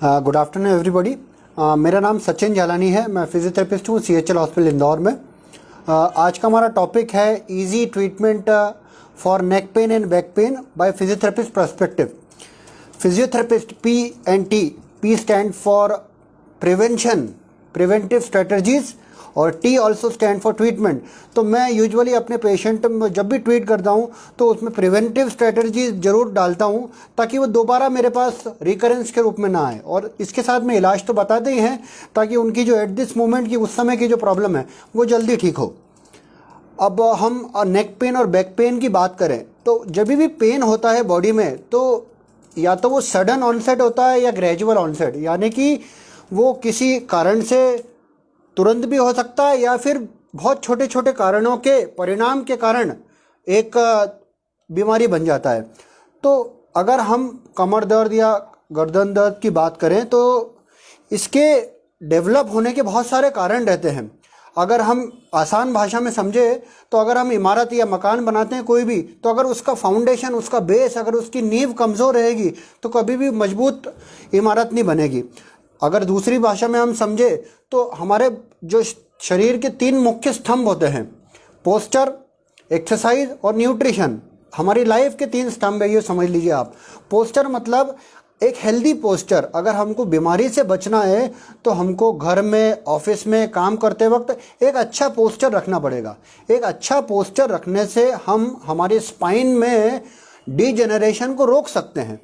Good afternoon everybody. मेरा नाम सचिन जालानी है, मैं फिजियोथेरेपिस्ट हूँ CHL हॉस्पिटल इंदौर में। आज का हमारा टॉपिक है easy treatment for neck pain and back pain by physiotherapist perspective. Physiotherapist PNT, P stand for prevention, preventive strategies, और T also stand for treatment. तो मैं यूजुअली अपने पेशेंट में जब भी ट्रीट करता हूँ तो उसमें प्रिवेंटिव स्ट्रेटजी ज़रूर डालता हूँ ताकि वो दोबारा मेरे पास रिकरेंस के रूप में ना आए, और इसके साथ में इलाज तो बताते ही हैं ताकि उनकी जो एट दिस मोमेंट की उस समय की जो प्रॉब्लम है वो जल्दी ठीक हो। अब हम नेक पेन और बैक पेन की बात करें तो जब भी पेन होता है बॉडी में तो या तो वो सडन ऑनसेट होता है या ग्रेजुअल ऑनसेट, यानी कि वो किसी कारण से तुरंत भी हो सकता है या फिर बहुत छोटे छोटे कारणों के परिणाम के कारण एक बीमारी बन जाता है। तो अगर हम कमर दर्द या गर्दन दर्द की बात करें तो इसके डेवलप होने के बहुत सारे कारण रहते हैं। अगर हम आसान भाषा में समझे तो अगर हम इमारत या मकान बनाते हैं कोई भी, तो अगर उसका फाउंडेशन, उसका बेस, अगर उसकी नींव कमज़ोर रहेगी तो कभी भी मजबूत इमारत नहीं बनेगी। अगर दूसरी भाषा में हम समझे तो हमारे जो शरीर के 3 मुख्य स्तंभ होते हैं, पोस्चर, एक्सरसाइज और न्यूट्रिशन। हमारी लाइफ के 3 स्तंभ है, ये समझ लीजिए आप। पोस्चर मतलब एक हेल्दी पोस्चर। अगर हमको बीमारी से बचना है तो हमको घर में, ऑफिस में काम करते वक्त एक अच्छा पोस्चर रखना पड़ेगा। एक अच्छा पोस्चर रखने से हम हमारे स्पाइन में डिजेनरेशन को रोक सकते हैं।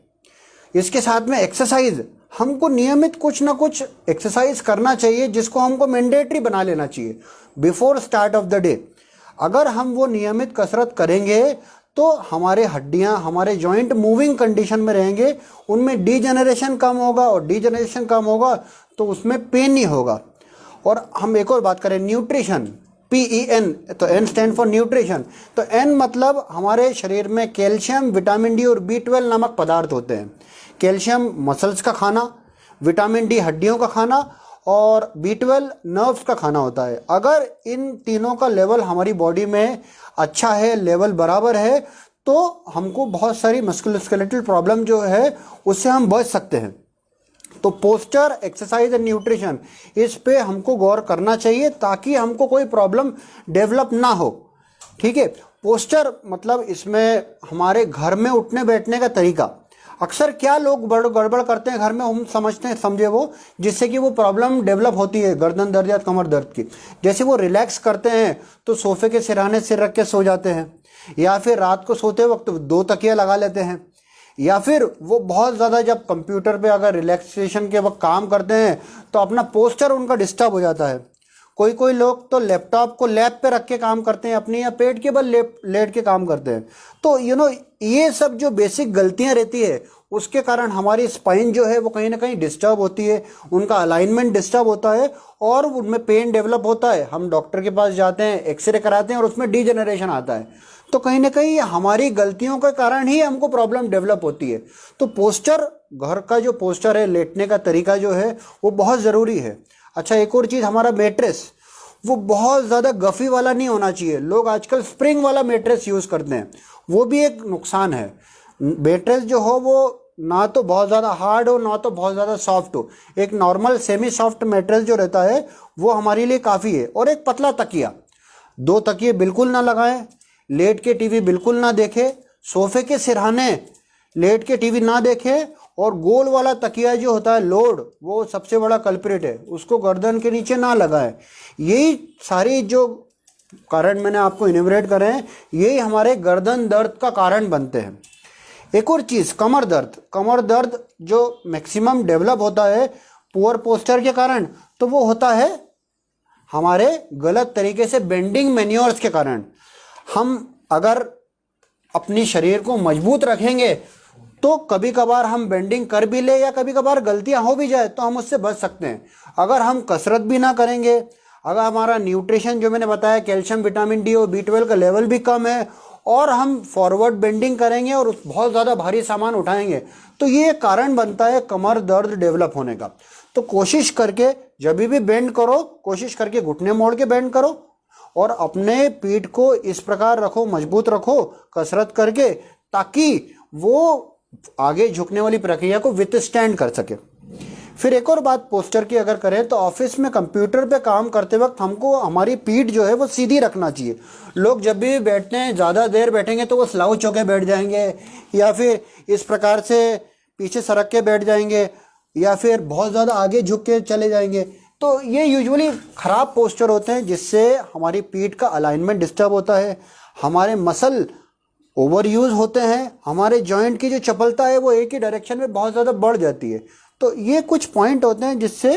इसके साथ में एक्सरसाइज, हमको नियमित कुछ ना कुछ एक्सरसाइज करना चाहिए जिसको हमको मैंडेटरी बना लेना चाहिए before start of the day. अगर हम वो नियमित कसरत करेंगे तो हमारे हड्डियां, हमारे जॉइंट मूविंग कंडीशन में रहेंगे, उनमें डिजेनरेशन कम होगा, और डिजेनरेशन कम होगा तो उसमें पेन नहीं होगा। और हम एक और बात करें, न्यूट्रिशन, PEN, तो N स्टैंड फॉर न्यूट्रिशन। तो N मतलब हमारे शरीर में कैल्शियम, विटामिन D और B12 नामक पदार्थ होते हैं। कैल्शियम मसल्स का खाना, विटामिन D हड्डियों का खाना, और B12 नर्व्स का खाना होता है। अगर इन तीनों का लेवल हमारी बॉडी में अच्छा है, लेवल बराबर है, तो हमको बहुत सारी मस्कुलोस्केलेटल प्रॉब्लम जो है उससे हम बच सकते हैं। तो पोस्चर, एक्सरसाइज एंड न्यूट्रिशन, इस पे हमको गौर करना चाहिए ताकि हमको कोई प्रॉब्लम डेवलप ना हो। ठीक है। पोस्चर मतलब इसमें हमारे घर में उठने बैठने का तरीका। अक्सर क्या लोग गड़बड़ करते हैं घर में, हम समझे वो, जिससे कि वो प्रॉब्लम डेवलप होती है गर्दन दर्द या कमर दर्द की। जैसे वो रिलैक्स करते हैं तो सोफे के सिरहाने सिर रख के सो जाते हैं, या फिर रात को सोते वक्त 2 तकिया लगा लेते हैं, या फिर वो बहुत ज़्यादा जब कंप्यूटर पे अगर रिलैक्सेशन के वक्त काम करते हैं तो अपना पोस्चर उनका डिस्टर्ब हो जाता है। कोई लोग तो लैपटॉप को लैप पे रख के काम करते हैं अपनी, या पेट के बल लेट के काम करते हैं। तो ये सब जो बेसिक गलतियां रहती है उसके कारण हमारी स्पाइन जो है वो कहीं ना कहीं डिस्टर्ब होती है, उनका अलाइनमेंट डिस्टर्ब होता है और उनमें पेन डेवलप होता है। हम डॉक्टर के पास जाते हैं, एक्सरे कराते हैं और उसमें डिजेनरेशन आता है। तो कहीं ना कहीं हमारी गलतियों के कारण ही हमको प्रॉब्लम डेवलप होती है। तो पोस्चर, घर का जो पोस्चर है, लेटने का तरीका जो है वो बहुत ज़रूरी है। अच्छा, एक और चीज़, हमारा मैट्रेस वो बहुत ज़्यादा गफ़ी वाला नहीं होना चाहिए। लोग आजकल स्प्रिंग वाला मैट्रेस यूज़ करते हैं, वो भी एक नुकसान है। मैट्रेस जो हो वो ना तो बहुत ज़्यादा हार्ड हो, ना तो बहुत ज़्यादा सॉफ्ट हो। एक नॉर्मल सेमी सॉफ्ट मैट्रेस जो रहता है वो हमारे लिए काफ़ी है। और एक पतला तकिया, 2 तकिए बिल्कुल ना लगाएं, लेट के टीवी बिल्कुल ना देखें, सोफे के सिरहाने लेट के टीवी ना देखें, और गोल वाला तकिया जो होता है लोड, वो सबसे बड़ा कल्प्रिट है, उसको गर्दन के नीचे ना लगाएं। यही सारी जो कारण मैंने आपको इन्यूमरेट करे हैं, यही हमारे गर्दन दर्द का कारण बनते हैं। एक और चीज़, कमर दर्द। कमर दर्द जो मैक्सिमम डेवलप होता है पुअर पोस्चर के कारण, तो वो होता है हमारे गलत तरीके से बेंडिंग मैन्योर्स के कारण। हम अगर अपनी शरीर को मजबूत रखेंगे तो कभी कभार हम बेंडिंग कर भी ले, या कभी कभार गलतियां हो भी जाए तो हम उससे बच सकते हैं। अगर हम कसरत भी ना करेंगे, अगर हमारा न्यूट्रिशन जो मैंने बताया, कैल्शियम, विटामिन D और B12 का लेवल भी कम है, और हम फॉरवर्ड बेंडिंग करेंगे और बहुत ज़्यादा भारी सामान उठाएंगे, तो ये कारण बनता है कमर दर्द डेवलप होने का। तो कोशिश करके जब भी बेंड करो, कोशिश करके घुटने मोड़ के बेंड करो, और अपने पीठ को इस प्रकार रखो, मजबूत रखो कसरत करके, ताकि वो आगे झुकने वाली प्रक्रिया को विथस्टैंड कर सके। फिर एक और बात पोस्चर की अगर करें तो ऑफिस में कंप्यूटर पे काम करते वक्त हमको हमारी पीठ जो है वो सीधी रखना चाहिए। लोग जब भी बैठते हैं ज़्यादा देर बैठेंगे तो वो स्लाउच होके बैठ जाएंगे, या फिर इस प्रकार से पीछे सरक के बैठ जाएंगे, या फिर बहुत ज़्यादा आगे झुक के चले जाएंगे। तो ये यूजुअली ख़राब पोस्चर होते हैं, जिससे हमारी पीठ का अलाइनमेंट डिस्टर्ब होता है, हमारे मसल ओवर यूज़ होते हैं, हमारे जॉइंट की जो चपलता है वो एक ही डायरेक्शन में बहुत ज़्यादा बढ़ जाती है। तो ये कुछ पॉइंट होते हैं जिससे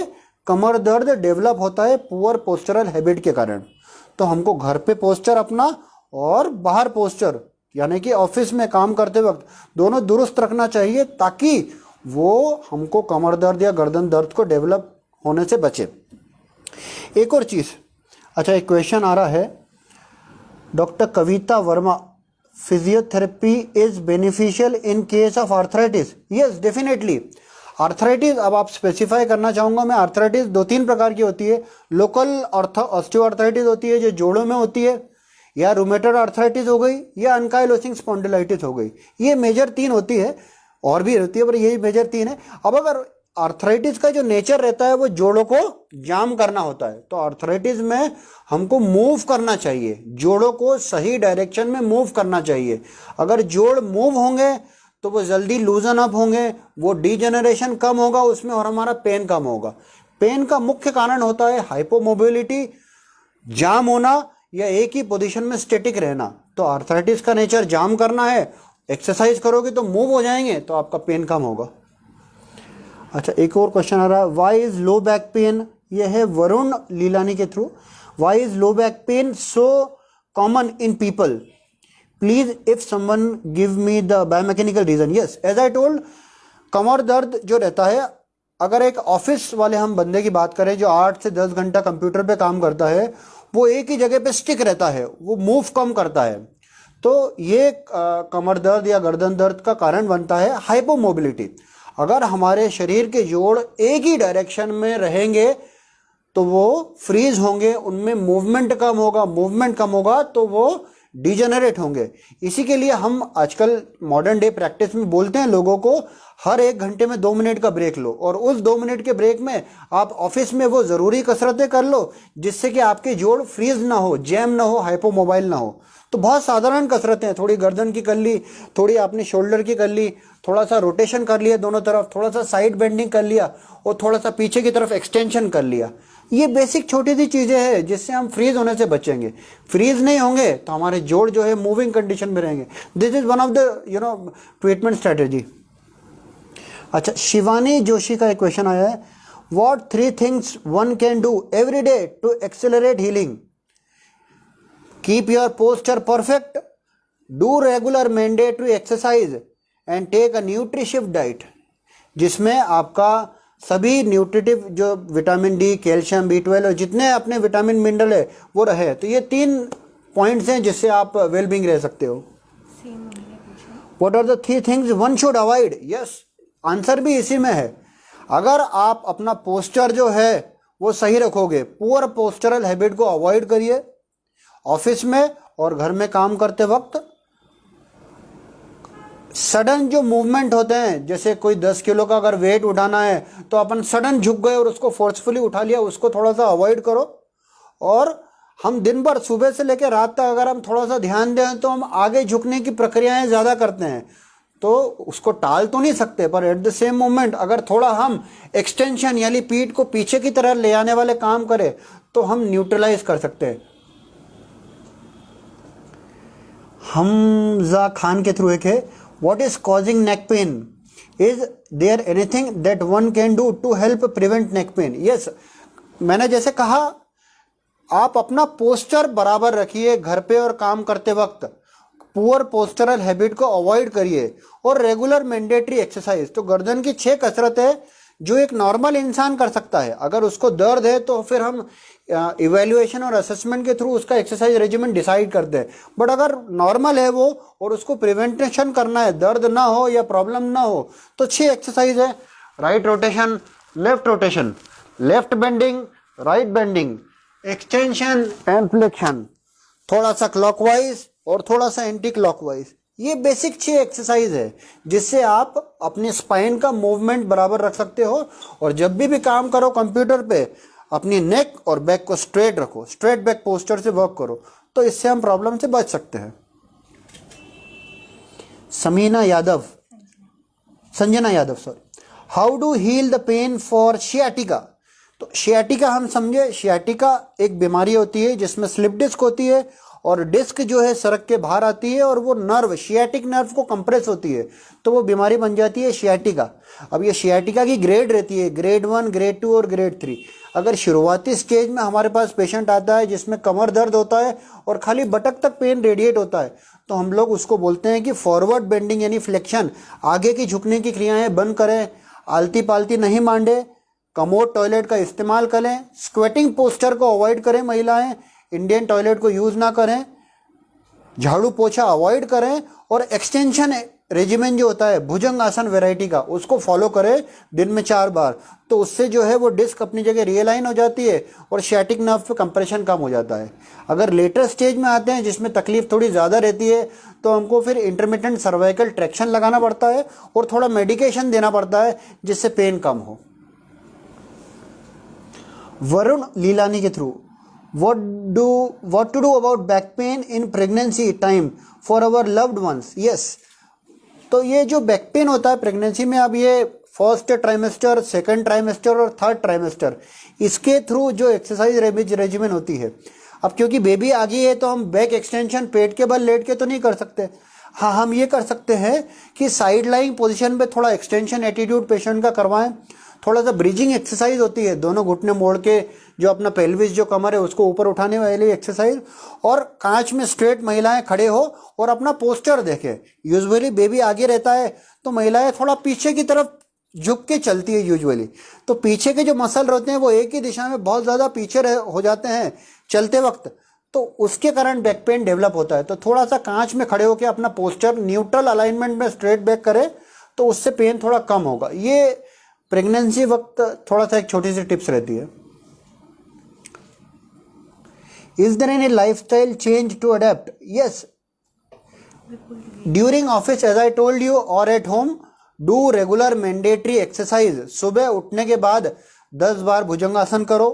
कमर दर्द डेवलप होता है पुअर पोस्चरल हैबिट के कारण। तो हमको घर पे पोस्चर अपना और बाहर पोस्चर यानी कि ऑफिस में काम करते वक्त दोनों दुरुस्त रखना चाहिए, ताकि वो हमको कमर दर्द या गर्दन दर्द को डेवलप होने से बचे। एक और चीज़, अच्छा एक क्वेश्चन आ रहा है, doctor Kavita Verma, physiotherapy is beneficial in case of arthritis? Yes definitely. Arthritis, अब आप स्पेसिफाई करना चाहूँगा मैं, आर्थराइटिस 2-3 प्रकार की होती है। लोकल ऑस्टियोआर्थराइटिस होती है जो जोड़ों में होती है, या रूमेटॉइड आर्थराइटिस हो गई, या अनकाइलोसिंग स्पॉन्डिलाइटिस हो गई। ये मेजर 3 होती है, और भी रहती है पर यही मेजर 3 है। अब अगर आर्थराइटिस का जो नेचर रहता है वो जोड़ों को जाम करना होता है, तो आर्थराइटिस में हमको मूव करना चाहिए, जोड़ों को सही डायरेक्शन में मूव करना चाहिए। अगर जोड़ मूव होंगे तो वो जल्दी लूजन अप होंगे, वो डीजेनरेशन कम होगा उसमें, और हमारा पेन कम होगा। पेन का मुख्य कारण होता है हाइपोमोबिलिटी, जाम होना, या एक ही पोजीशन में स्टेटिक रहना। तो आर्थराइटिस का नेचर जाम करना है, एक्सरसाइज करोगे तो मूव हो जाएंगे, तो आपका पेन कम होगा। अच्छा एक और क्वेश्चन आ रहा है, why is low back pain? यह है वरुण लीलानी के through. Why is low back pain so common in people? Please if someone give me the biomechanical reason. Yes, as I told, कमर दर्द जो रहता है, अगर एक ऑफिस वाले हम बंदे की बात करें जो 8 से 10 घंटा कंप्यूटर पे काम करता है, वो एक ही जगह पे स्टिक रहता है, वो मूव कम करता है, तो ये कमर दर्द या गर्दन दर्द का कारण बनता है हाइपोमोबिलिटी। अगर हमारे शरीर के जोड़ एक ही डायरेक्शन में रहेंगे तो वो फ्रीज होंगे, उनमें मूवमेंट कम होगा, मूवमेंट कम होगा तो वो डिजेनरेट होंगे। इसी के लिए हम आजकल मॉडर्न डे प्रैक्टिस में बोलते हैं लोगों को, हर 1 घंटे में 2 मिनट का ब्रेक लो, और उस 2 मिनट के ब्रेक में आप ऑफिस में वो ज़रूरी कसरतें कर लो जिससे कि आपके जोड़ फ्रीज ना हो, जैम ना हो, हाइपोमोबाइल ना हो। तो बहुत साधारण कसरतें हैं, थोड़ी गर्दन की कर ली, थोड़ी आपने शोल्डर की कर ली, थोड़ा सा रोटेशन कर लिया दोनों तरफ, थोड़ा सा साइड बेंडिंग कर लिया, और थोड़ा सा पीछे की तरफ एक्सटेंशन कर लिया। ये बेसिक छोटी सी चीज़ें हैं जिससे हम फ्रीज होने से बचेंगे। फ्रीज नहीं होंगे तो हमारे जोड़ जो है मूविंग कंडीशन में रहेंगे। This is one of the treatment strategy. अच्छा शिवानी जोशी का एक क्वेश्चन आया है, what 3 things one can do every day to accelerate healing? Keep your posture perfect, do regular mandatory exercise and take a nutritive diet, जिसमें आपका सभी nutritive जो vitamin D, calcium, B12 और जितने अपने विटामिन मिनरल है वो रहे। तो ये 3 पॉइंट्स हैं जिससे आप वेल बींग रह सकते हो। What are the 3 things one should avoid? Yes, answer भी इसी में है। अगर आप अपना पोस्चर जो है वो सही रखोगे, पुअर पोस्चरल हैबिट को अवॉइड करिए ऑफिस में और घर में काम करते वक्त। सडन जो मूवमेंट होते हैं, जैसे कोई 10 किलो का अगर वेट उठाना है तो अपन सडन झुक गए और उसको फोर्सफुली उठा लिया, उसको थोड़ा सा अवॉइड करो। और हम दिन भर सुबह से लेकर रात तक अगर हम थोड़ा सा ध्यान दें तो हम आगे झुकने की प्रक्रियाएं ज़्यादा करते हैं, तो उसको टाल तो नहीं सकते, पर एट द सेम मोमेंट अगर थोड़ा हम एक्सटेंशन यानी पीठ को पीछे की तरह ले आने वाले काम करें तो हम न्यूट्रलाइज कर सकते हैं। हमजा खान के थ्रू एक है, what is causing neck pain? Is there anything that one can do to help prevent neck pain? Yes, मैंने जैसे कहा आप अपना पोस्चर बराबर रखिए घर पे और काम करते वक्त, पुअर पोस्चरल हैबिट को अवॉइड करिए और रेगुलर मैंडेटरी एक्सरसाइज। तो गर्दन की 6 कसरत है जो एक नॉर्मल इंसान कर सकता है। अगर उसको दर्द है तो फिर हम इवैल्यूएशन और असेसमेंट के थ्रू उसका एक्सरसाइज रेजिमेंट डिसाइड करते हैं। बट अगर नॉर्मल है वो और उसको प्रिवेंटेशन करना है, दर्द ना हो या प्रॉब्लम ना हो, तो 6 एक्सरसाइज है। Right rotation, left bending, right bending, extension and flexion, थोड़ा सा क्लॉकवाइज और थोड़ा सा एंटी क्लॉकवाइज, ये बेसिक 6 एक्सरसाइज है जिससे आप अपने स्पाइन का मूवमेंट बराबर रख सकते हो, और जब भी काम करो कंप्यूटर पे अपनी नेक और बैक को स्ट्रेट रखो, स्ट्रेट बैक पोस्चर से वर्क करो, तो इससे हम प्रॉब्लम से बच सकते हैं। Sanjana Yadav sorry, how do heal the pain for sciatica. तो शियाटिका हम समझे, शियाटिका एक बीमारी होती है जिसमें स्लिप डिस्क होती है और डिस्क जो है सड़क के बाहर आती है और वो नर्व, शियाटिक नर्व को कंप्रेस होती है, तो वो बीमारी बन जाती है शियाटिका। अब ये शियाटिका की ग्रेड रहती है, ग्रेड 1, ग्रेड 2 और ग्रेड 3। अगर शुरुआती स्टेज में हमारे पास पेशेंट आता है जिसमें कमर दर्द होता है और खाली बटक तक पेन रेडिएट होता है, तो हम लोग उसको बोलते हैं कि फॉरवर्ड बेंडिंग यानी फ्लेक्शन, आगे की झुकने की क्रियाएं बंद करें, आलती पालती नहीं मांडे, कमोड टॉयलेट का इस्तेमाल करें, स्क्वेटिंग पोस्चर को अवॉइड करें, महिलाएं इंडियन टॉयलेट को यूज़ ना करें, झाड़ू पोछा अवॉइड करें, और एक्सटेंशन रेजिमेंट जो होता है भुजंग आसन वैरायटी का, उसको फॉलो करें दिन में 4 बार। तो उससे जो है वो डिस्क अपनी जगह रियलाइन हो जाती है और शैटिक नर्व पे कंप्रेशन कम हो जाता है। अगर लेटर स्टेज में आते हैं जिसमें तकलीफ थोड़ी ज़्यादा रहती है, तो हमको फिर इंटरमिटेंट सर्वाइकल ट्रैक्शन लगाना पड़ता है और थोड़ा मेडिकेशन देना पड़ता है जिससे पेन कम हो। वरुण लीलानी के through, what to do about back pain in pregnancy time for our loved ones? Yes, तो ये जो बैक पेन होता है प्रेगनेंसी में, अब ये फर्स्ट ट्राइमेस्टर, सेकंड ट्राइमेस्टर और थर्ड ट्राइमेस्टर, इसके थ्रू जो एक्सरसाइज रेजिमेंट होती है। अब क्योंकि बेबी आ गई है तो हम बैक एक्सटेंशन पेट के बल लेट के तो नहीं कर सकते। हाँ, हम ये कर सकते हैं कि साइड लाइंग पोजिशन पे थोड़ा एक्सटेंशन एटीट्यूड पेशेंट का करवाएं, थोड़ा सा ब्रिजिंग एक्सरसाइज होती है, दोनों घुटने मोड़ के जो अपना पेल्विस जो कमर है उसको ऊपर उठाने वाली एक्सरसाइज, और कांच में स्ट्रेट महिलाएं खड़े हो और अपना पोस्चर देखें। यूजुअली बेबी आगे रहता है तो महिलाएं थोड़ा पीछे की तरफ झुक के चलती है यूजुअली, तो पीछे के जो मसल होते हैं वो एक ही दिशा में बहुत ज़्यादा पीछे हो जाते हैं चलते वक्त, तो उसके कारण बैक पेन डेवलप होता है। तो थोड़ा सा कांच में खड़े होकर अपना पोस्चर न्यूट्रल अलाइनमेंट में स्ट्रेट बैक करें तो उससे पेन थोड़ा कम होगा। ये प्रेगनेंसी वक्त थोड़ा सा एक छोटी सी टिप्स रहती है। Is there any lifestyle change to adapt? Yes. During office, as I told you, or at home, do regular mandatory exercise. सुबह उठने के बाद 10 बार भुजंगासन करो,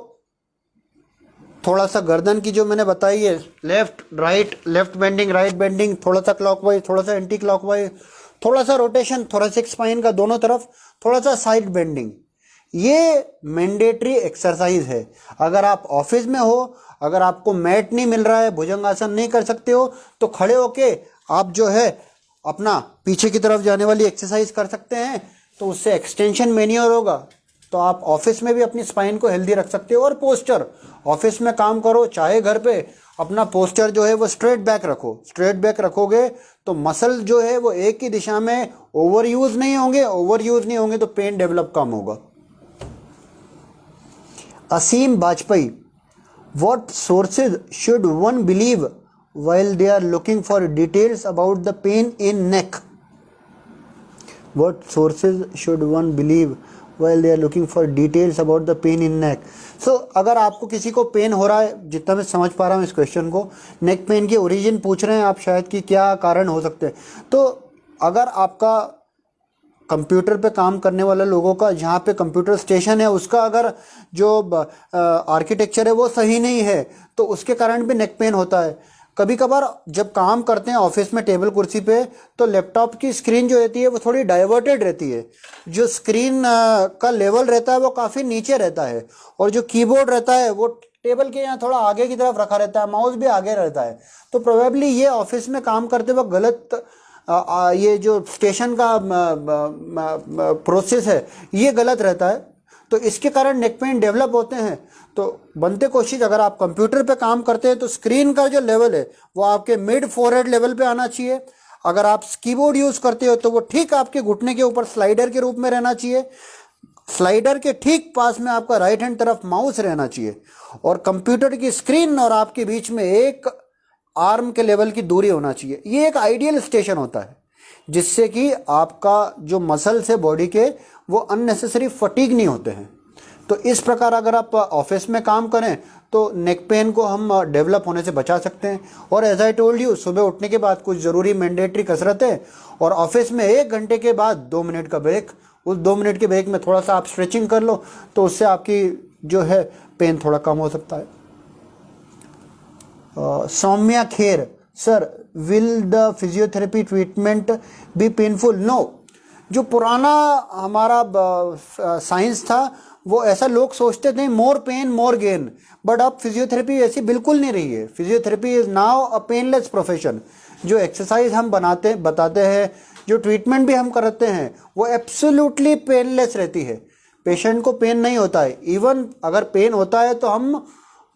थोड़ा सा गर्दन की जो मैंने बताई है left right, left bending right bending, थोड़ा सा क्लॉकवाइज, थोड़ा सा एंटी क्लॉकवाइज, थोड़ा सा रोटेशन थोरेसिक स्पाइन का दोनों तरफ, थोड़ा सा साइड बेंडिंग, ये मैंडेटरी एक्सरसाइज है। अगर आप ऑफिस में हो, अगर आपको मैट नहीं मिल रहा है, भुजंगासन नहीं कर सकते हो, तो खड़े होके आप जो है अपना पीछे की तरफ जाने वाली एक्सरसाइज कर सकते हैं, तो उससे एक्सटेंशन मेन्योर होगा, तो आप ऑफिस में भी अपनी स्पाइन को हेल्दी रख सकते हो। और पोस्चर, ऑफिस में काम करो चाहे घर पे, अपना पोस्चर जो है वो स्ट्रेट बैक रखो। स्ट्रेट बैक रखोगे तो मसल जो है वो एक ही दिशा में ओवर यूज नहीं होंगे तो पेन डेवलप कम होगा। असीम Bajpayee, what sources should one believe while they are looking for details about the pain in neck? What sources should one believe while they are looking for details about the pain in neck? So अगर आपको किसी को pen हो रहा है, जितना मैं समझ पा रहा हूँ इस क्वेश्चन को, नेक पेन की ओरिजिन पूछ रहे हैं आप शायद कि क्या कारण हो सकते हैं। तो अगर आपका कंप्यूटर पे काम करने वाले लोगों का, जहाँ पे कंप्यूटर स्टेशन है, उसका अगर जो आर्किटेक्चर है वो सही नहीं है, तो उसके कारण भी नेक पेन होता है। कभी कभार जब काम करते हैं ऑफिस में टेबल कुर्सी पे, तो लैपटॉप की स्क्रीन जो रहती है वो थोड़ी डाइवर्टेड रहती है, जो स्क्रीन का लेवल रहता है वो काफ़ी नीचे रहता है, और जो कीबोर्ड रहता है वो टेबल के यहाँ थोड़ा आगे की तरफ रखा रहता है, माउस भी आगे रहता है। तो प्रोबेबली ये ऑफिस में काम करते वक्त गलत ये जो स्टेशन का प्रोसेस है ये गलत रहता है, तो इसके कारण नेक पेन डेवलप होते हैं। तो बनते कोशिश, अगर आप कंप्यूटर पे काम करते हैं तो स्क्रीन का जो लेवल है वो आपके मिड फोरहेड लेवल पे आना चाहिए। अगर आप कीबोर्ड यूज़ करते हो तो वो ठीक आपके घुटने के ऊपर स्लाइडर के रूप में रहना चाहिए। स्लाइडर के ठीक पास में आपका राइट हैंड तरफ माउस रहना चाहिए, और कंप्यूटर की स्क्रीन और आपके बीच में एक आर्म के लेवल की दूरी होना चाहिए। ये एक आइडियल स्टेशन होता है जिससे कि आपका जो मसल्स है बॉडी के वो अननेसेसरी फटीग नहीं होते हैं। तो इस प्रकार अगर आप ऑफिस में काम करें तो नेक पेन को हम डेवलप होने से बचा सकते हैं। और एज आई टोल्ड यू, सुबह उठने के बाद कुछ ज़रूरी मैंडेटरी कसरतें, और ऑफिस में 1 घंटे के बाद 2 मिनट का ब्रेक। उस 2 मिनट के ब्रेक में थोड़ा सा आप स्ट्रेचिंग कर लो, तो उससे आपकी जो है पेन थोड़ा कम हो सकता है। Saumya Kher, sir will the physiotherapy treatment be painful? No. जो पुराना हमारा साइंस था वो ऐसा लोग सोचते थे, मोर पेन मोर गेन, बट अब फिजियोथेरेपी ऐसी बिल्कुल नहीं रही है। Physiotherapy is now a painless profession. जो एक्सरसाइज हम बताते हैं, जो ट्रीटमेंट भी हम करते हैं, वो एब्सोल्युटली पेनलेस रहती है। पेशेंट को पेन नहीं होता है। इवन अगर पेन होता है तो हम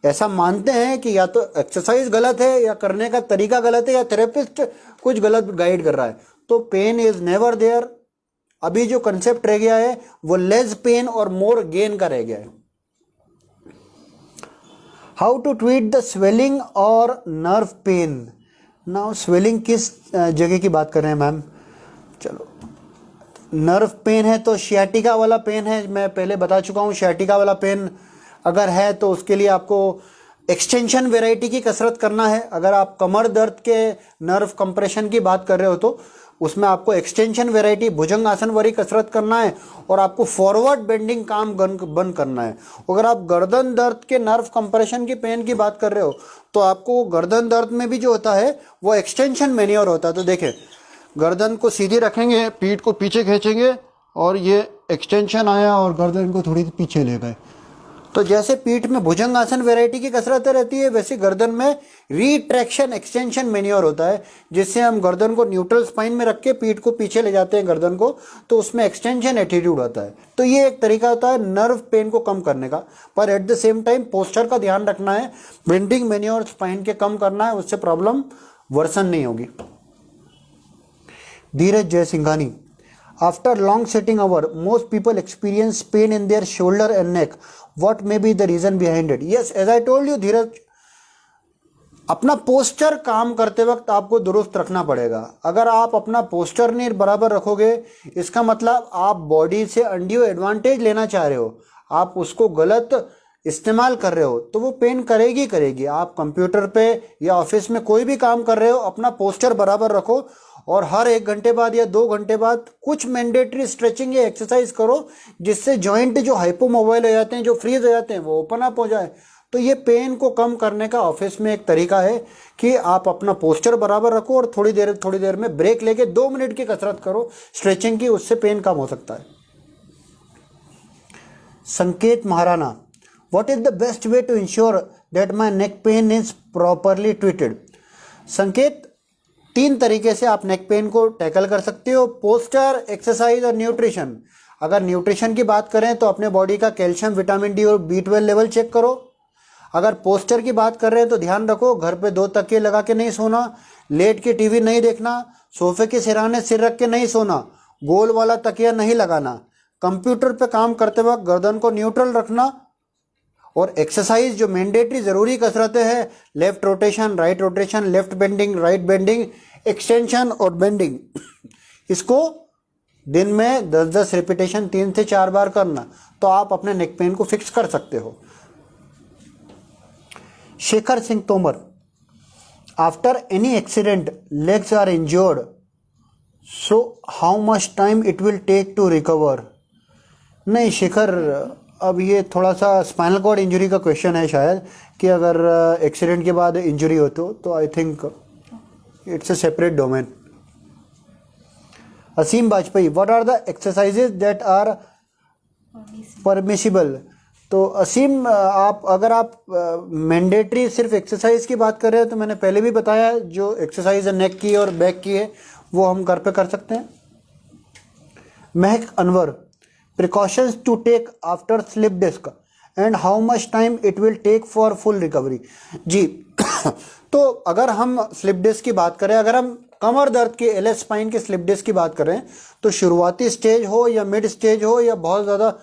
ऐसा मानते हैं कि या तो एक्सरसाइज गलत है, या करने का तरीका गलत है, या थेरेपिस्ट कुछ गलत गाइड कर रहा है। तो पेन इज नेवर देयर। अभी जो कंसेप्ट रह गया है वो लेस पेन और मोर गेन का रह गया है। How to treat the swelling और नर्व पेन? नाउ स्वेलिंग किस जगह की बात कर रहे हैं मैम? चलो, नर्व पेन है तो शियाटिका वाला पेन है, मैं पहले बता चुका हूँ। शियाटिका वाला पेन अगर है तो उसके लिए आपको एक्सटेंशन वैरायटी की कसरत करना है। अगर आप कमर दर्द के नर्व कंप्रेशन की बात कर रहे हो तो उसमें आपको एक्सटेंशन वैरायटी भुजंग आसन वाली कसरत करना है, और आपको फॉरवर्ड बेंडिंग काम बंद करना है। अगर आप गर्दन दर्द के नर्व कंप्रेशन की पेन की बात कर रहे हो तो आपको गर्दन दर्द में भी जो होता है वो एक्सटेंशन मैन्योर होता है। तो देखें, गर्दन को सीधी रखेंगे, पीठ को पीछे खींचेंगे, और ये एक्सटेंशन आया और गर्दन को थोड़ी पीछे ले गए। तो जैसे पीठ में भुजंग आसन वैरायटी की कसरतें रहती है, वैसे गर्दन में रिट्रैक्शन एक्सटेंशन मैन्योर होता है, जिससे हम गर्दन को न्यूट्रल स्पाइन में रख के पीठ को पीछे ले जाते हैं गर्दन को, तो उसमें एक्सटेंशन एटीट्यूड होता है। तो ये एक तरीका होता है नर्व पेन को कम करने का, पर at the same time posture का ध्यान रखना है, बेंडिंग मैन्योर स्पाइन के कम करना है, उससे प्रॉब्लम वर्सन नहीं होगी। Dheeraj Jay Singhani, after long sitting hour most people experience pain in their shoulder and neck, what may be the reason behind it? Yes, as I told you धीरज, अपना पोस्चर काम करते वक्त आपको दुरुस्त रखना पड़ेगा। अगर आप अपना पोस्चर नहीं बराबर रखोगे, इसका मतलब आप बॉडी से अनड्यू एडवांटेज लेना चाह रहे हो, आप उसको गलत इस्तेमाल कर रहे हो, तो वो पेन करेगी। आप कंप्यूटर पे या ऑफिस में कोई भी काम कर रहे हो, अपना पोस्चर बराबर रखो, और हर 1 घंटे बाद या 2 घंटे बाद कुछ मैंडेटरी स्ट्रेचिंग या एक्सरसाइज करो, जिससे जॉइंट जो हाइपोमोबाइल हो जाते हैं, जो फ्रीज हो जाते हैं, वो ओपन अप हो जाए। तो ये पेन को कम करने का ऑफिस में एक तरीका है कि आप अपना पोस्चर बराबर रखो, और थोड़ी देर में ब्रेक लेके 2 मिनट की कसरत करो स्ट्रेचिंग की, उससे पेन कम हो सकता है। Sanket Maharana, what is the best way to ensure that my neck pain is properly treated? Sanket, 3 तरीके से आप नेक पेन को टैकल कर सकते हो, पोस्चर, एक्सरसाइज और न्यूट्रिशन। अगर न्यूट्रिशन की बात करें तो अपने बॉडी का कैल्शियम, विटामिन डी और B12 लेवल चेक करो। अगर पोस्चर की बात कर रहे हैं तो ध्यान रखो, घर पे 2 तकिए लगा के नहीं सोना, लेट के टीवी नहीं देखना, सोफे के सिरहाने सिर रख के नहीं सोना, गोल वाला तकिया नहीं लगाना, कंप्यूटर पे काम करते वक्त गर्दन को न्यूट्रल रखना, और एक्सरसाइज जो मैंडेटरी ज़रूरी कसरतें हैं, left rotation, right rotation, left bending, right bending, extension और बेंडिंग, इसको दिन में 10-10 रिपीटेशन 3 से 4 बार करना, तो आप अपने नेक पेन को फिक्स कर सकते हो। Shekhar Singh Tomar, after any accident legs are injured, so how much time it will take to recover? नहीं शेखर, अब ये थोड़ा सा स्पाइनल कॉर्ड इंजरी का क्वेश्चन है शायद, कि अगर एक्सीडेंट के बाद इंजरी हो तो I think it's a separate domain. Aseem Vajpayee, what are the exercises that are permissible? तो असीम, अगर आप मैंडेटरी सिर्फ एक्सरसाइज की बात कर रहे हो तो मैंने पहले भी बताया, जो एक्सरसाइज नेक की और बैक की है वो हम घर पे कर सकते हैं। महक Anwar, precautions to take after slip disc and how much time it will take for full recovery? जी तो अगर हम स्लिप डिस्क की बात करें, अगर हम कमर दर्द के एलएस स्पाइन के स्लिप डिस्क की बात करें, तो शुरुआती स्टेज हो या मिड स्टेज हो या बहुत ज़्यादा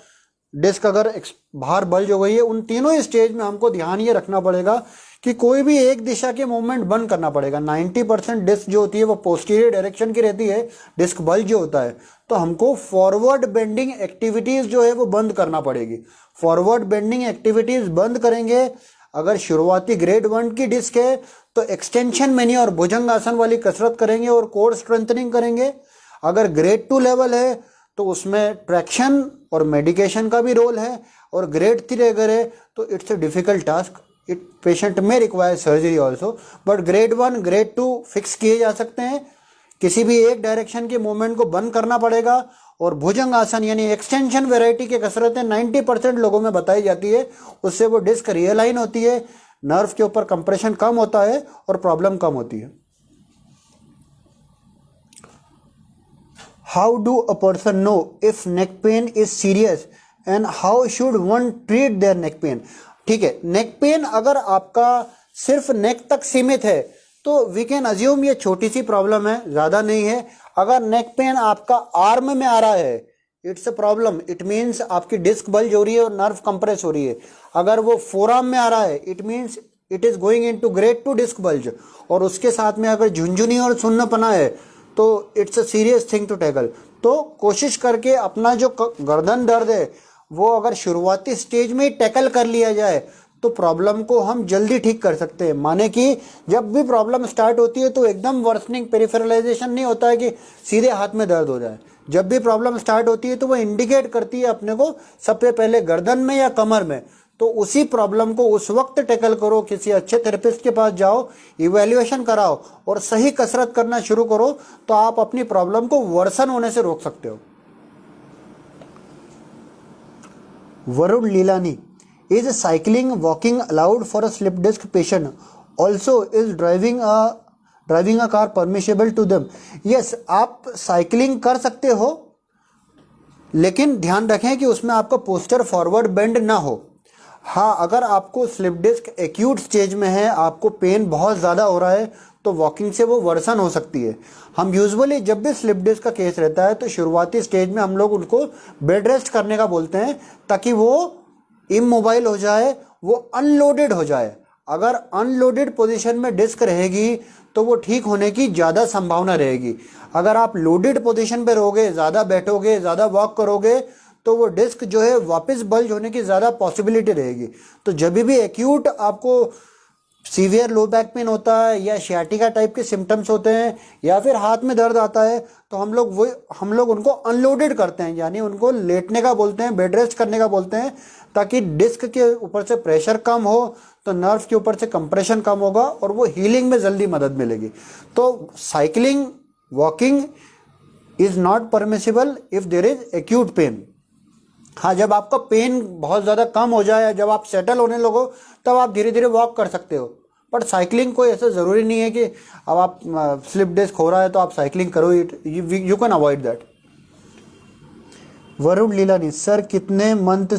डिस्क अगर बाहर बल्ज हो गई है, उन तीनों ही स्टेज में हमको ध्यान ये रखना पड़ेगा कि कोई भी एक दिशा के मूवमेंट बंद करना पड़ेगा। 90% डिस्क जो होती है वो पोस्टीरियर डायरेक्शन की रहती है, डिस्क बल्ज जो होता है, तो हमको फॉरवर्ड बेंडिंग एक्टिविटीज़ जो है वो बंद करना पड़ेगी। फॉरवर्ड बेंडिंग एक्टिविटीज़ बंद करेंगे, अगर शुरुआती ग्रेड 1 की डिस्क है तो एक्सटेंशन मेनी और भुजंगासन वाली कसरत करेंगे और कोर स्ट्रेंथनिंग करेंगे। अगर ग्रेड 2 लेवल है तो उसमें ट्रैक्शन और मेडिकेशन का भी रोल है, और ग्रेड 3 अगर है तो it's a difficult task, it patient में require surgery also, but grade 1 grade 2 fix किए जा सकते हैं। किसी भी एक डायरेक्शन के मूवमेंट को बंद करना पड़ेगा। और भुजंग आसन यानी एक्सटेंशन वैरायटी की कसरतें 90% लोगों में बताई जाती है, उससे वो डिस्क रियलाइन होती है, नर्व के ऊपर कंप्रेशन कम होता है और प्रॉब्लम कम होती है। How do a person know if neck pain is serious and how should one treat their neck pain? ठीक है, नेक पेन अगर आपका सिर्फ नेक तक सीमित है तो वी कैन अज्यूम ये छोटी सी प्रॉब्लम है, ज़्यादा नहीं है। अगर नेक पेन आपका आर्म में आ रहा है, it's a problem, it means आपकी डिस्क बल्ज हो रही है और नर्व कंप्रेस हो रही है। अगर वो फोरआर्म में आ रहा है, it means it is going into grade 2 disc bulge, और उसके साथ में अगर झुंझुनी और सुन्नपना है तो it's a serious thing to tackle. तो कोशिश करके अपना जो गर्दन दर्द है वो अगर शुरुआती स्टेज में ही टैकल कर लिया जाए तो प्रॉब्लम को हम जल्दी ठीक कर सकते हैं। माने कि जब भी प्रॉब्लम स्टार्ट होती है तो एकदम वर्सनिंग पेरिफेरलाइजेशन नहीं होता है कि सीधे हाथ में दर्द हो जाए। जब भी प्रॉब्लम स्टार्ट होती है तो वो इंडिकेट करती है अपने को सबसे पहले गर्दन में या कमर में, तो उसी प्रॉब्लम को उस वक्त टैकल करो, किसी अच्छे थेरेपिस्ट के पास जाओ, इवैल्यूएशन कराओ और सही कसरत करना शुरू करो, तो आप अपनी प्रॉब्लम को वर्सन होने से रोक सकते हो। Varun Lilani, is cycling walking allowed for a slip disc patient? Also is driving a car permissible to them? Yes, आप साइकिलिंग कर सकते हो, लेकिन ध्यान रखें कि उसमें आपका पोस्टर फॉरवर्ड बेंड ना हो। हाँ, अगर आपको स्लिप डिस्क एक्यूट स्टेज में है, आपको पेन बहुत ज़्यादा हो रहा है, तो वॉकिंग से वो वर्सन हो सकती है। हम यूजुअली जब भी स्लिप डिस्क का केस रहता है तो शुरुआती स्टेज में हम लोग उनको बेड रेस्ट करने का बोलते हैं ताकि वो इमोबाइल हो जाए, वो अनलोडेड हो जाए। अगर अनलोडेड पोजीशन में डिस्क रहेगी तो वो ठीक होने की ज़्यादा संभावना रहेगी। अगर आप लोडेड पोजीशन पे रहोगे, ज़्यादा बैठोगे, ज़्यादा वॉक करोगे, तो वो डिस्क जो है वापस बल्ज होने की ज़्यादा पॉसिबिलिटी रहेगी। तो जब भी एक्यूट आपको सीवियर लो बैक पेन होता है या शियाटिका टाइप के सिम्टम्स होते हैं या फिर हाथ में दर्द आता है, तो हम लोग उनको अनलोडेड करते हैं, यानी उनको लेटने का बोलते हैं, बेड रेस्ट करने का बोलते हैं, ताकि डिस्क के ऊपर से प्रेशर कम हो तो नर्व के ऊपर से कंप्रेशन कम होगा और वो हीलिंग में जल्दी मदद मिलेगी। तो cycling, walking is not permissible if there is acute pain. हाँ, जब आपका पेन बहुत ज़्यादा कम हो जाए, जब आप सेटल होने लगो, तब आप धीरे धीरे वॉक कर सकते हो। बट साइकिलिंग कोई ऐसा ज़रूरी नहीं है कि अब आप स्लिप डिस्क हो रहा है तो आप साइकिलिंग करो, you can avoid that. Varun Lilani, sir कितने मंथ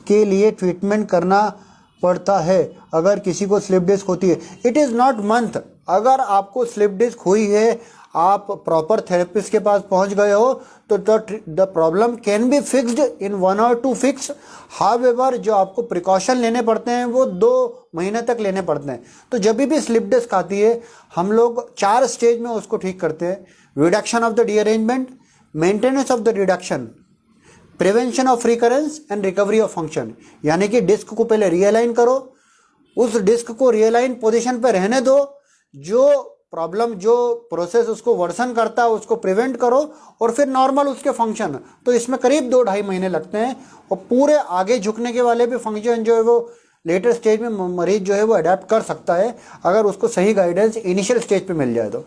के लिए ट्रीटमेंट करना पड़ता है अगर किसी को स्लिप डिस्क होती है? It is not month. अगर आपको स्लिप डिस्क हुई है, आप प्रॉपर थेरेपिस्ट के पास पहुंच गए हो, तो the problem can be fixed in 1 or 2 weeks. However जो आपको प्रिकॉशन लेने पड़ते हैं वो 2 महीने तक लेने पड़ते हैं। तो जब भी स्लिप डिस्क आती है हम लोग 4 स्टेज में उसको ठीक करते हैं। Reduction of the rearrangement, maintenance of the reduction, prevention of recurrence and recovery of function. यानी कि डिस्क को पहले रियलाइन करो, उस डिस्क को रियलाइन पोजीशन पर रहने दो, जो प्रॉब्लम, जो प्रोसेस उसको वर्सन करता है उसको प्रिवेंट करो, और फिर नॉर्मल उसके फंक्शन। तो इसमें करीब 2-2.5 महीने लगते हैं, और पूरे आगे झुकने के वाले भी फंक्शन जो है वो लेटर स्टेज में मरीज जो है वो अडेप्ट कर सकता है, अगर उसको सही गाइडेंस इनिशियल स्टेज पे मिल जाए तो।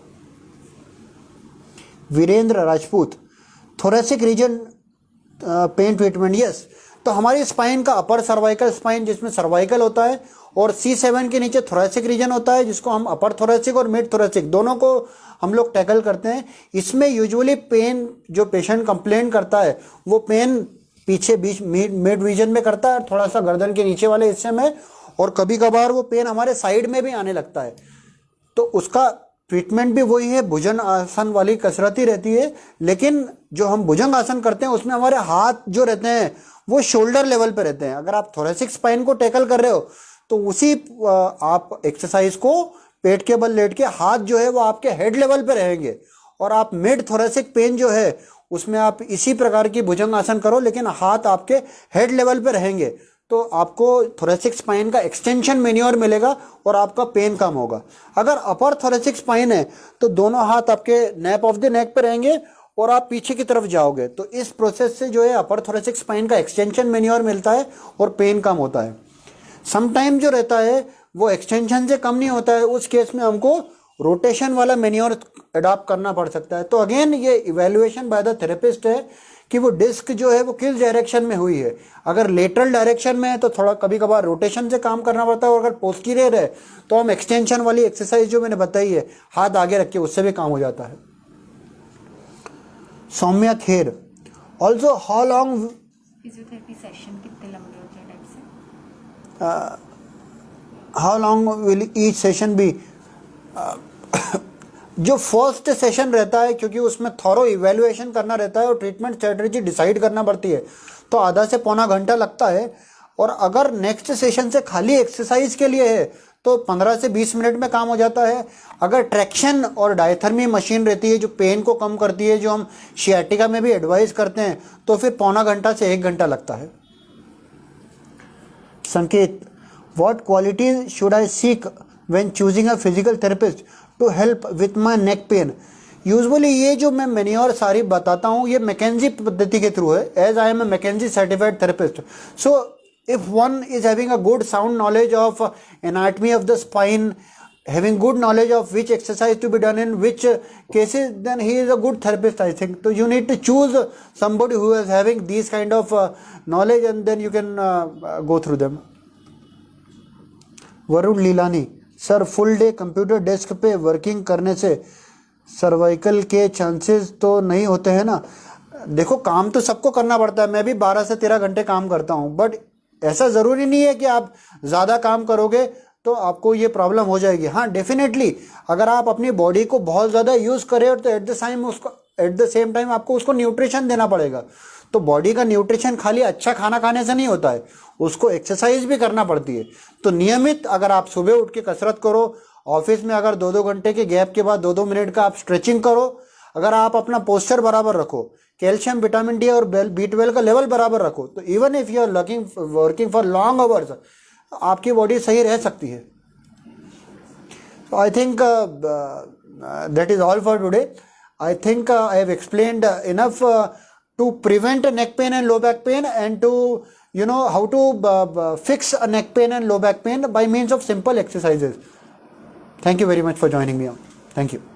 Virendra Rajput, thoracic region pain treatment. Yes, तो हमारी स्पाइन का अपर सर्वाइकल स्पाइन जिसमें सर्वाइकल होता है और C7 के नीचे थोरेसिक रीजन होता है, जिसको हम अपर थोरेसिक और मिड थोरेसिक दोनों को हम लोग टैकल करते हैं। इसमें यूजुअली पेन जो पेशेंट कंप्लेन करता है वो पेन पीछे बीच मिड रीजन में करता है, थोड़ा सा गर्दन के नीचे वाले हिस्से में, और कभी कभार वो पेन हमारे साइड में भी आने लगता है। तो उसका ट्रीटमेंट भी वही है, भुजंग आसन वाली कसरत ही रहती है। लेकिन जो हम भुजंग आसन करते हैं उसमें हमारे हाथ जो रहते हैं वो शोल्डर लेवल पे रहते हैं। अगर आप थोरेसिक स्पाइन को टैकल कर रहे हो तो उसी आप एक्सरसाइज को पेट के बल लेट के हाथ जो है वो आपके हेड लेवल पे रहेंगे, और आप मिड थोरेसिक पेन जो है उसमें आप इसी प्रकार की भुजंग आसन करो, लेकिन हाथ आपके हेड लेवल पे रहेंगे। तो आपको थोरेसिक स्पाइन का एक्सटेंशन मेन्योर मिलेगा और आपका पेन कम होगा। अगर अपर थोरेसिक स्पाइन है तो दोनों हाथ आपके नैप ऑफ द नेक पे रहेंगे और आप पीछे की तरफ जाओगे, तो इस प्रोसेस से जो है अपर थोरेसिक स्पाइन का एक्सटेंशन मेन्योर मिलता है और पेन कम होता है। समटाइम जो रहता है वो एक्सटेंशन से कम नहीं होता है, उस केस में हमको रोटेशन वाला मेन्योर अडॉप्ट करना पड़ सकता है। तो अगेन ये इवैल्यूएशन बाय द थेरेपिस्ट है कि वो डिस्क जो है वो किस डायरेक्शन में हुई है। अगर लेटरल डायरेक्शन में है तो थोड़ा कभी कभार रोटेशन से काम करना पड़ता है, और अगर पोस्टीरियर है तो हम एक्सटेंशन वाली एक्सरसाइज जो मैंने बताई है हाथ आगे रख के, उससे भी काम हो जाता है। Saumya Kher, also how long physiotherapy session कितने लंबे होते हैं टाइप से? How long will each session be? जो फर्स्ट सेशन रहता है, क्योंकि उसमें थॉरो इवैल्यूएशन करना रहता है और ट्रीटमेंट स्ट्रेटजी डिसाइड करना पड़ती है, तो आधा से पौना घंटा लगता है। और अगर नेक्स्ट सेशन से खाली एक्सरसाइज के लिए है तो 15 से 20 मिनट में काम हो जाता है। अगर ट्रैक्शन और डायथर्मी मशीन रहती है जो पेन को कम करती है, जो हम शियाटिका में भी एडवाइस करते हैं, तो फिर पौना घंटा से 1 घंटा लगता है। Sanket, what qualities should I seek when choosing a physical therapist to help with my neck pain? Usually ये जो मैं मेन्योर सारी बताता हूँ ये मैकेंजी पद्धति के थ्रू है, as I am a McKenzie certified therapist. So if one is having a good sound knowledge of anatomy of the spine, having good knowledge of which exercise to be done in which cases, then he is a good therapist, I think. So you need to choose somebody who is having these kind of knowledge, and then you can go through them. Varun Lilani, sir full day computer desk पे working करने से cervical के chances तो नहीं होते हैं ना? देखो, काम तो सबको करना पड़ता है, मैं भी 12 से 13 घंटे काम करता हूँ, बट ऐसा ज़रूरी नहीं है कि आप ज़्यादा काम करोगे तो आपको ये प्रॉब्लम हो जाएगी। हाँ, डेफिनेटली अगर आप अपनी बॉडी को बहुत ज़्यादा यूज़ करें तो एट द सेम टाइम आपको उसको न्यूट्रिशन देना पड़ेगा। तो बॉडी का न्यूट्रिशन खाली अच्छा खाना खाने से नहीं होता है, उसको एक्सरसाइज भी करना पड़ती है। तो नियमित अगर आप सुबह उठ के कसरत करो, ऑफिस में अगर 2-2 घंटे के गैप के बाद 2-2 मिनट का आप स्ट्रेचिंग करो, अगर आप अपना पोस्चर बराबर रखो, कैल्शियम, विटामिन डी और B12 का लेवल बराबर रखो, तो even if you are working for long hours आपकी बॉडी सही रह सकती है। So I think that is all for today. I think I have explained enough to prevent neck pain and low back pain, and to how to fix a neck pain and low back pain by means of simple exercises. Thank you very much for joining me on. Thank you.